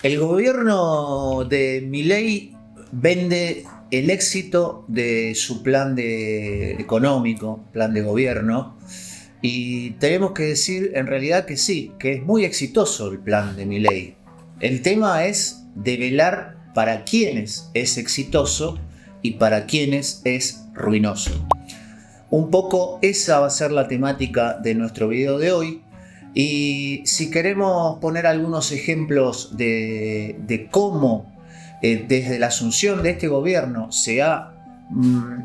El gobierno de Milei vende el éxito de su económico, plan de gobierno, y tenemos que decir en realidad que sí, que es muy exitoso el plan de Milei. El tema es develar para quiénes es exitoso y para quiénes es ruinoso. Un poco esa va a ser la temática de nuestro video de hoy. Y si queremos poner algunos ejemplos de cómo desde la asunción de este gobierno se ha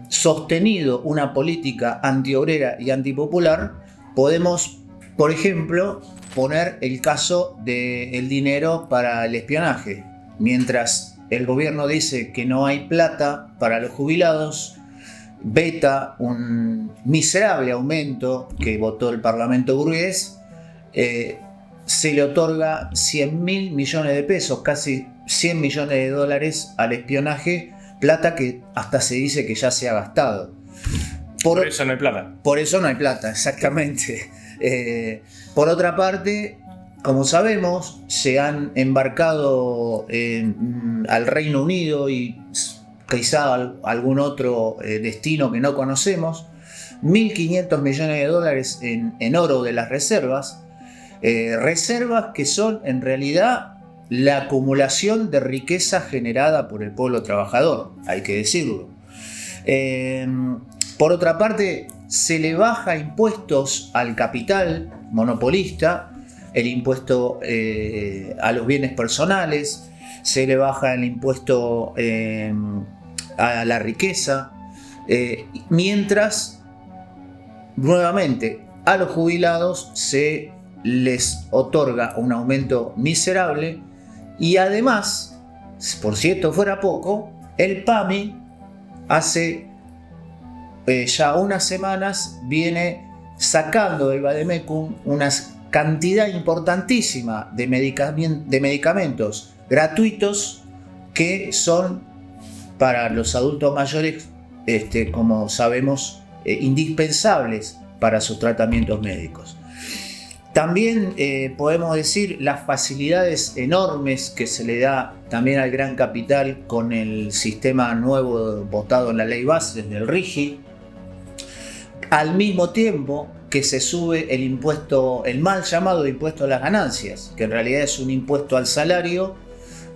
sostenido una política antiobrera y antipopular, podemos, por ejemplo, poner el caso del dinero para el espionaje. Mientras el gobierno dice que no hay plata para los jubilados, veta un miserable aumento que votó el Parlamento burgués. Se le otorga 100.000 millones de pesos, casi 100 millones de dólares al espionaje, plata que hasta se dice que ya se ha gastado. Por eso no hay plata. Por eso no hay plata, exactamente. Por otra parte, como sabemos, se han embarcado al Reino Unido y quizá algún otro destino que no conocemos, 1.500 millones de dólares en oro de las reservas. Reservas que son en realidad la acumulación de riqueza generada por el pueblo trabajador, hay que decirlo. Por otra parte, se le baja impuestos al capital monopolista, el impuesto a los bienes personales, se le baja el impuesto a la riqueza, mientras nuevamente a los jubilados se les otorga un aumento miserable y además, por si esto fuera poco, el PAMI hace ya unas semanas viene sacando del Vademecum una cantidad importantísima de medicamentos gratuitos que son para los adultos mayores, como sabemos, indispensables para sus tratamientos médicos. También podemos decir las facilidades enormes que se le da también al gran capital con el sistema nuevo votado en la ley base del RIGI, al mismo tiempo que se sube el impuesto, el mal llamado impuesto a las ganancias, que en realidad es un impuesto al salario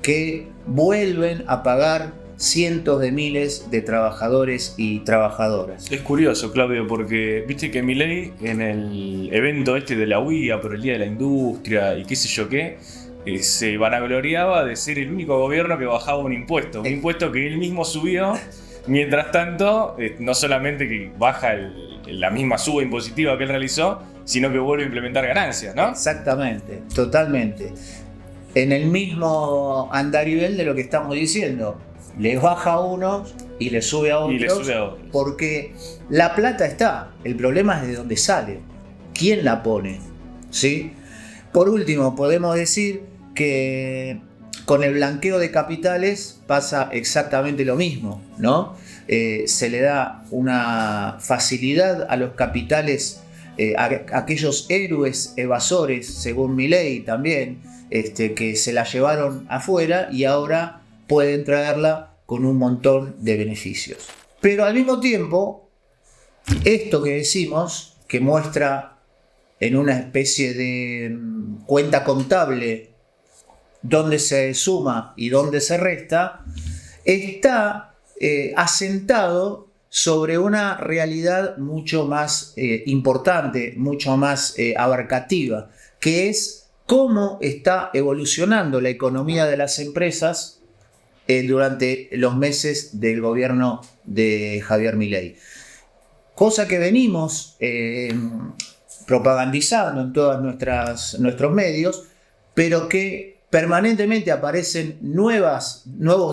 que vuelven a pagar cientos de miles de trabajadores y trabajadoras. Es curioso, Claudio, porque viste que Milei en el evento de la UIA por el Día de la Industria y qué sé yo qué, se vanagloriaba de ser el único gobierno que bajaba un impuesto que él mismo subió. Mientras tanto, no solamente que baja la misma suba impositiva que él realizó, sino que vuelve a implementar ganancias, ¿no? Exactamente, totalmente. En el mismo andarivel de lo que estamos diciendo. Les baja a unos y les sube a otros, porque la plata está, el problema es de dónde sale, quién la pone, ¿sí? Por último, podemos decir que con el blanqueo de capitales pasa exactamente lo mismo, ¿no? Se le da una facilidad a los capitales, a aquellos héroes evasores, según Milei también, que se la llevaron afuera y ahora pueden traerla con un montón de beneficios. Pero al mismo tiempo, esto que decimos, que muestra en una especie de cuenta contable dónde se suma y dónde se resta, está asentado sobre una realidad mucho más importante, mucho más abarcativa, que es cómo está evolucionando la economía de las empresas durante los meses del gobierno de Javier Milei. Cosa que venimos propagandizando en todos nuestros medios, pero que permanentemente aparecen nuevos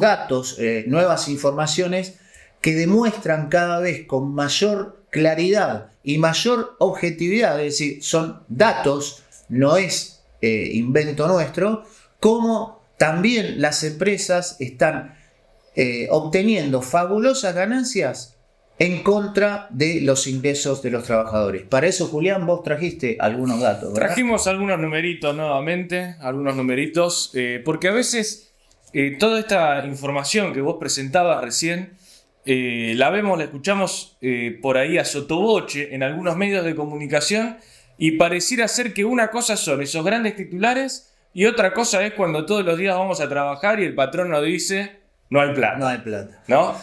datos, nuevas informaciones que demuestran cada vez con mayor claridad y mayor objetividad, es decir, son datos, no es invento nuestro, cómo también las empresas están obteniendo fabulosas ganancias en contra de los ingresos de los trabajadores. Para eso, Julián, vos trajiste algunos datos, ¿verdad? Trajimos algunos numeritos nuevamente, porque a veces toda esta información que vos presentabas recién, la vemos, la escuchamos por ahí a sotoboche en algunos medios de comunicación y pareciera ser que una cosa son esos grandes titulares y otra cosa es cuando todos los días vamos a trabajar y el patrón nos dice no hay plata. No hay plata. ¿No?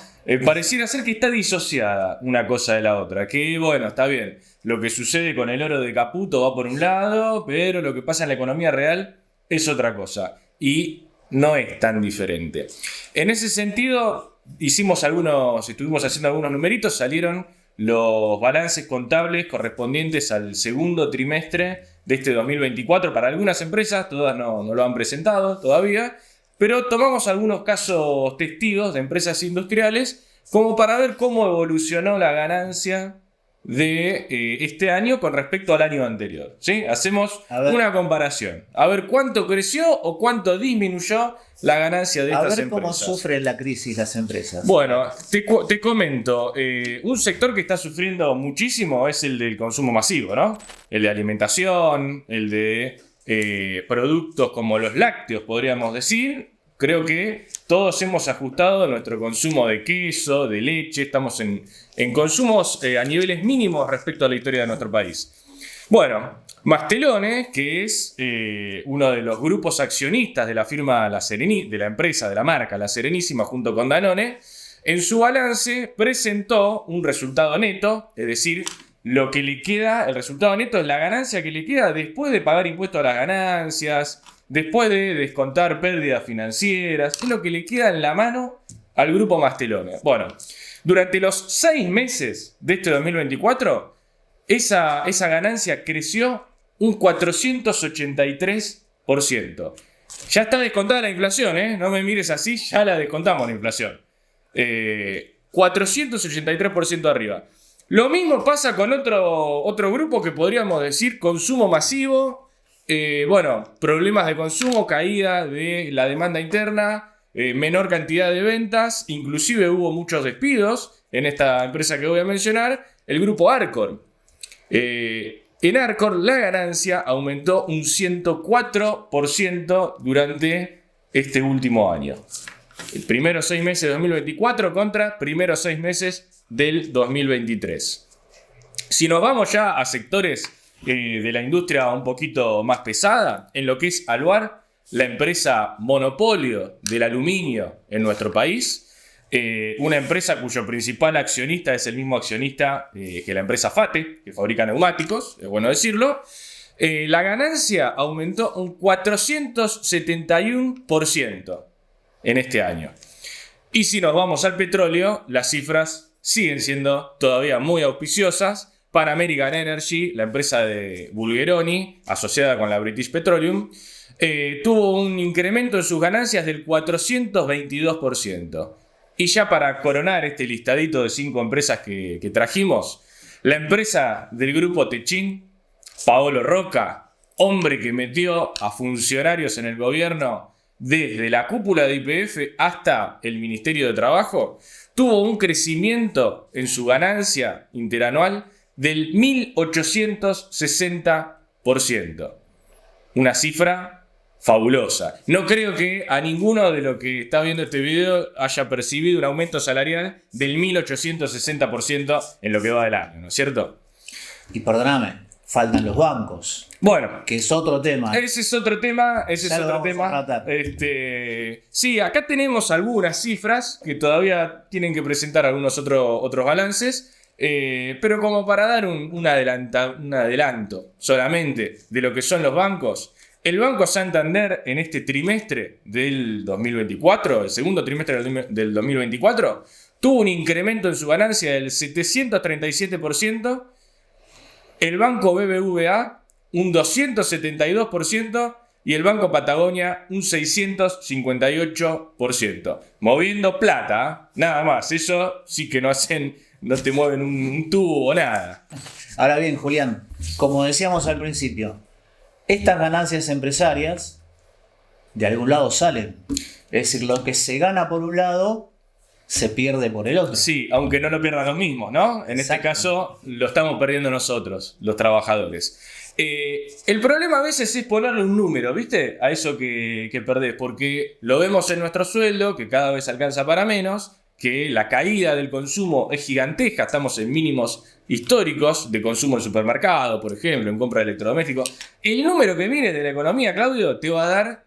Pareciera ser que está disociada una cosa de la otra. Que bueno, está bien. Lo que sucede con el oro de Caputo va por un lado, pero lo que pasa en la economía real es otra cosa. Y no es tan diferente. En ese sentido, estuvimos haciendo algunos numeritos, salieron los balances contables correspondientes al segundo trimestre de este 2024 para algunas empresas, todas no lo han presentado todavía. Pero tomamos algunos casos testigos de empresas industriales como para ver cómo evolucionó la ganancia de este año con respecto al año anterior. ¿Sí? Hacemos una comparación. A ver cuánto creció o cuánto disminuyó la ganancia de estas empresas. A ver cómo sufren la crisis las empresas. Bueno, te comento. Un sector que está sufriendo muchísimo es el del consumo masivo, ¿no? El de alimentación, el de productos como los lácteos, podríamos decir. Creo que todos hemos ajustado nuestro consumo de queso, de leche, estamos en consumos a niveles mínimos respecto a la historia de nuestro país. Bueno, Mastelone, que es uno de los grupos accionistas de la firma de la empresa, de la marca La Serenísima, junto con Danone, en su balance presentó un resultado neto, es decir, lo que le queda, el resultado neto es la ganancia que le queda después de pagar impuestos a las ganancias, después de descontar pérdidas financieras, es lo que le queda en la mano al grupo Mastelone. Bueno, durante los 6 meses de este 2024, esa ganancia creció un 483%. Ya está descontada la inflación, ¿eh? No me mires así, ya la descontamos la inflación. 483% arriba. Lo mismo pasa con otro grupo que podríamos decir consumo masivo. Problemas de consumo, caída de la demanda interna, menor cantidad de ventas, inclusive hubo muchos despidos en esta empresa que voy a mencionar, el grupo Arcor. En Arcor la ganancia aumentó un 104% durante este último año. El primeros 6 meses de 2024 contra primeros 6 meses del 2023. Si nos vamos ya a sectores de la industria un poquito más pesada, en lo que es Aluar, la empresa monopolio del aluminio en nuestro país, una empresa cuyo principal accionista es el mismo accionista que la empresa FATE, que fabrica neumáticos, es bueno decirlo. La ganancia aumentó un 471% en este año. Y si nos vamos al petróleo, las cifras siguen siendo todavía muy auspiciosas. Pan American Energy, la empresa de Bulgeroni, asociada con la British Petroleum, tuvo un incremento en sus ganancias del 422%. Y ya para coronar este listadito de 5 empresas que trajimos, la empresa del grupo Techin, Paolo Roca, hombre que metió a funcionarios en el gobierno desde la cúpula de YPF hasta el Ministerio de Trabajo, tuvo un crecimiento en su ganancia interanual del 1860%. Una cifra fabulosa. No creo que a ninguno de los que está viendo este video haya percibido un aumento salarial del 1860% en lo que va del año, ¿no es cierto? Y perdóname, faltan los bancos. Bueno, que es otro tema. Ese es otro tema. Sí, acá tenemos algunas cifras que todavía tienen que presentar algunos otros balances. Pero como para dar un adelanto solamente de lo que son los bancos, el Banco Santander en este trimestre del 2024, el segundo trimestre del 2024, tuvo un incremento en su ganancia del 737%, el Banco BBVA un 272% y el Banco Patagonia un 658%. Moviendo plata, nada más, eso sí que no te mueven un tubo o nada. Ahora bien, Julián, como decíamos al principio, estas ganancias empresarias de algún lado salen. Es decir, lo que se gana por un lado se pierde por el otro. Sí, aunque no lo pierdan los mismos, ¿no? En este caso lo estamos perdiendo nosotros, los trabajadores. El problema a veces es ponerle un número, ¿viste? A eso que perdés, porque lo vemos en nuestro sueldo, que cada vez alcanza para menos, que la caída del consumo es gigantesca, estamos en mínimos históricos de consumo en supermercado, por ejemplo, en compra de electrodomésticos. El número que viene de la economía, Claudio, te va a dar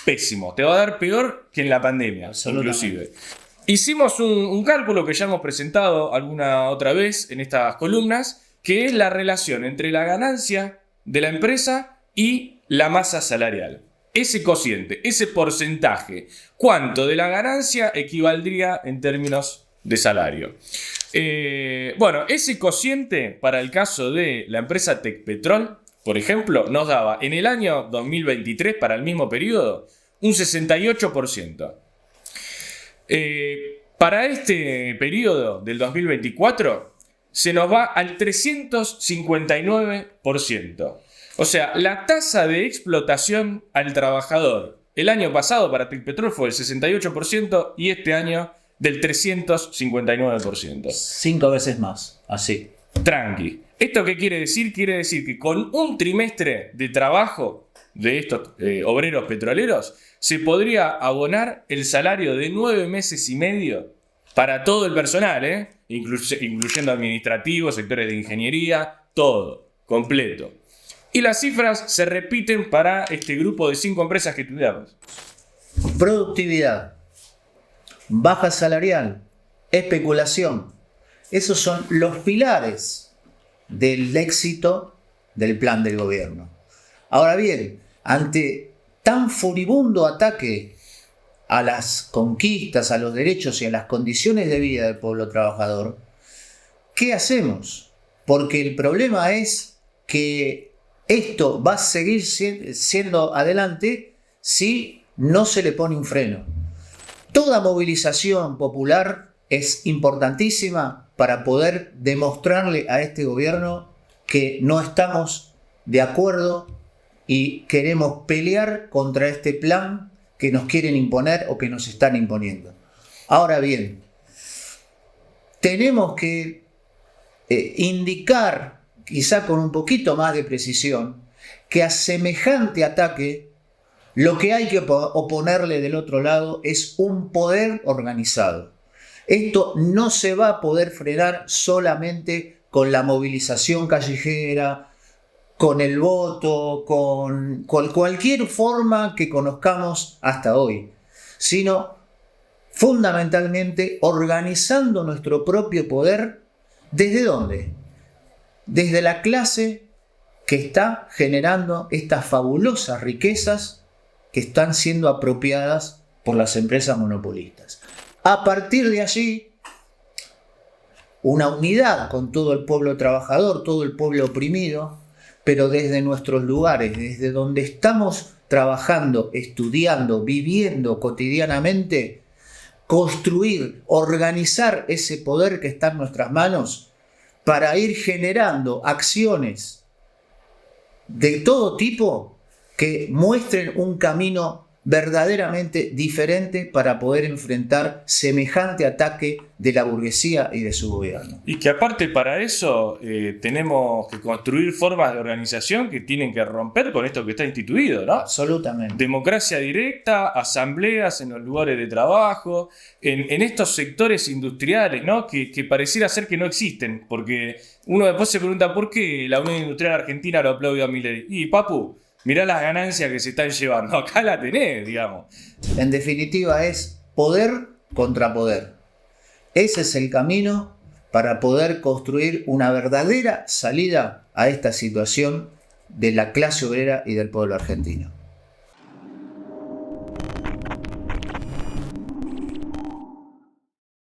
pésimo, te va a dar peor que en la pandemia, inclusive. Hicimos un cálculo que ya hemos presentado alguna otra vez en estas columnas, que es la relación entre la ganancia de la empresa y la masa salarial. Ese cociente, ese porcentaje, ¿cuánto de la ganancia equivaldría en términos de salario? Bueno, ese cociente para el caso de la empresa Tecpetrol, por ejemplo, nos daba en el año 2023, para el mismo periodo, un 68%. Para este periodo del 2024 se nos va al 359%. O sea, la tasa de explotación al trabajador el año pasado para Tecpetrol fue del 68% y este año del 359%. 5 veces más, así. Tranqui. ¿Esto qué quiere decir? Quiere decir que con un trimestre de trabajo de estos obreros petroleros se podría abonar el salario de 9 meses y medio para todo el personal, incluyendo administrativos, sectores de ingeniería, todo, completo. Y las cifras se repiten para este grupo de 5 empresas que estudiamos. Productividad, baja salarial, especulación. Esos son los pilares del éxito del plan del gobierno. Ahora bien, ante tan furibundo ataque a las conquistas, a los derechos y a las condiciones de vida del pueblo trabajador, ¿qué hacemos? Porque el problema es que esto va a seguir siendo adelante si no se le pone un freno. Toda movilización popular es importantísima para poder demostrarle a este gobierno que no estamos de acuerdo y queremos pelear contra este plan que nos quieren imponer o que nos están imponiendo. Ahora bien, tenemos que indicar, quizá con un poquito más de precisión, que a semejante ataque lo que hay que oponerle del otro lado es un poder organizado. Esto no se va a poder frenar solamente con la movilización callejera, con el voto, con cualquier forma que conozcamos hasta hoy, sino fundamentalmente organizando nuestro propio poder. ¿Desde dónde? Desde la clase que está generando estas fabulosas riquezas que están siendo apropiadas por las empresas monopolistas. A partir de allí, una unidad con todo el pueblo trabajador, todo el pueblo oprimido, pero desde nuestros lugares, desde donde estamos trabajando, estudiando, viviendo cotidianamente, construir, organizar ese poder que está en nuestras manos para ir generando acciones de todo tipo que muestren un camino verdaderamente diferente para poder enfrentar semejante ataque de la burguesía y de su gobierno. Y que aparte para eso tenemos que construir formas de organización que tienen que romper con esto que está instituido, ¿no? Absolutamente. Democracia directa, asambleas en los lugares de trabajo, en estos sectores industriales, ¿no? Que pareciera ser que no existen, porque uno después se pregunta ¿por qué la Unión Industrial Argentina lo aplaudió a Milei? Y papu, mirá las ganancias que se están llevando. Acá la tenés, digamos. En definitiva es poder contra poder. Ese es el camino para poder construir una verdadera salida a esta situación de la clase obrera y del pueblo argentino.